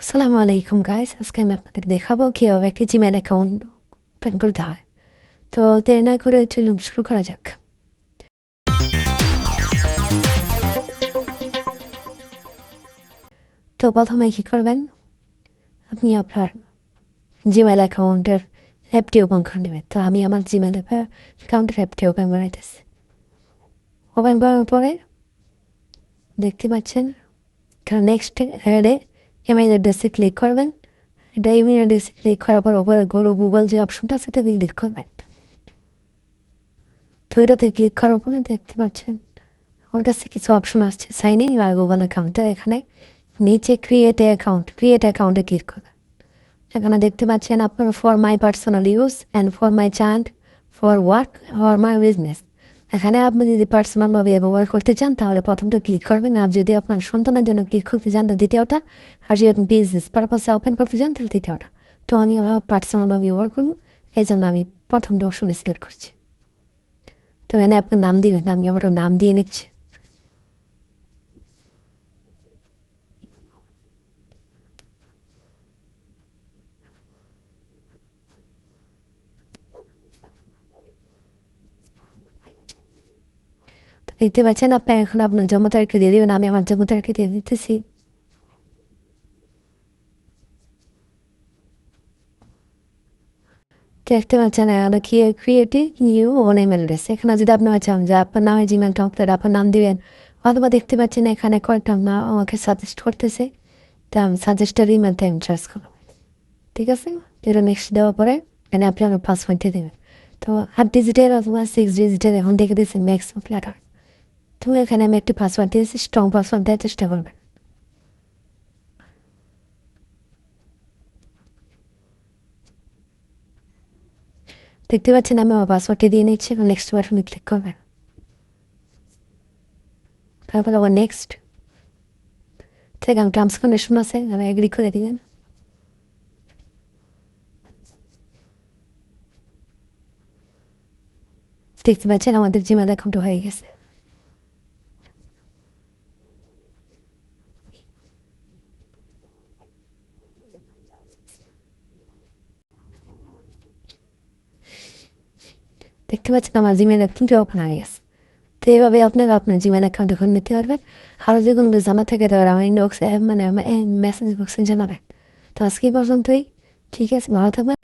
আসসালামু আলাইকুম গাইস, আজকে আমি আপনাদের দেখাবো কীভাবে একটি জিমেল অ্যাকাউন্ট ওপেন করতে হয়। তো দেরি না করে চলুন শুরু করা যাক। তো প্রথমে কী করবেন, আপনি আপনার জিমেল অ্যাকাউন্টের অ্যাপটি ওপেন করে নেবেন। তো আমি আমার জিমেল অ্যাকাউন্টের অ্যাপটি ওপেন বানাইতেছি। ওপেন করার পরে দেখতে পাচ্ছেন এখানে নেক্সট অ্যাডে ইমেল অ্যাড্রেসে ক্লিক করবেন। এটা ইমেল অ্যাড্রেসে ক্লিক করার পর ওপরে গুগল যে অপশনটা আছে সেটা ক্লিক করবেন। তো এটাতে ক্লিক করার পরে দেখতে পাচ্ছেন ওর কাছে কিছু অপশন আসছে, সাইন ইন আর গুগল অ্যাকাউন্টে। এখানে নিচে ক্রিয়েট অ্যাকাউন্টে ক্লিক করবেন। এখানে দেখতে পাচ্ছেন আপনার for my personal use and for my child, for work, for my business. এখানে আপনি যদি পার্সোনালভাবে ব্যবহার করতে চান তাহলে প্রথমটা ক্লিক করবেন, আর যদি আপনার সন্তানের জন্য ক্লিক করতে চান তো দ্বিতীয়টা, আর যদি আপনি বিজনেস পারপাসে ওপেন করতে চান তাহলে তৃতীয়টা। তো আমি পার্সোনালভাবে ব্যবহার করবো, এই জন্য আমি প্রথমটা অপশনে সিলেক্ট করছি। তো এখানে আপনার নাম দিবেন, আমি আমার নাম দিয়ে নিচ্ছি। দেখতে পাচ্ছেন আপনি এখন আপনার জন্ম তারিখে দিয়ে দেবেন, আমি আমার জন্ম তারিখে দিয়ে দিতেছি। দেখতে পাচ্ছেন এখানে creative new own email address. এখানে যদি আপনার চান যে আপনার নামে জিমেলটা হোক তাহলে আপনার নাম দিবেন, অথবা দেখতে পাচ্ছেন এখানে কয়েকটা নাম আমাকে সাজেস্ট করতেছে, তা আমি সাজেস্টের ইমেলটা আমি চার্জ করবো। ঠিক আছে, এটা নেক্সট দেওয়ার পরে এখানে আপনি আমার পাসওয়ার্ডটা দেবেন। তো 8 ডিজিটের অথবা 6 ডিজিটের এখন দেখে দিয়েছি ম্যাক্সিমাম লেটার। তো এখানে আমি একটি পাসওয়ার্ড দিয়েছি, স্ট্রং পাসওয়ার্ড দেওয়ার চেষ্টা করবেন। দেখতে পাচ্ছেন আমি আমার পাসওয়ার্ডটি দিয়ে নিচ্ছি, এবং নেক্সট বাটনে ক্লিক করবেন। তারপর আবার নেক্সট থেকে আমি টার্মস কন্ডিশন আছে, আমি এগ্রি করে দিবেন। দেখতে পাচ্ছেন আমাদের জিমেল অ্যাকাউন্ট হয়ে গেছে। দেখতে পাচ্ছেন আমার জিমেল অ্যাকাউন্টে ওপেন হয়ে গেছে। তো এইভাবে আপনারা আপনার জিমেল অ্যাকাউন্ট এখন নিতে পারবেন। আরও যেগুলো জানা থাকে তাহলে আমার ইনবক্সে মানে আমার মেসেজ বক্সে জানাবেন। তো আজকে এই পর্যন্তই, ঠিক আছে, ভালো থাকবেন।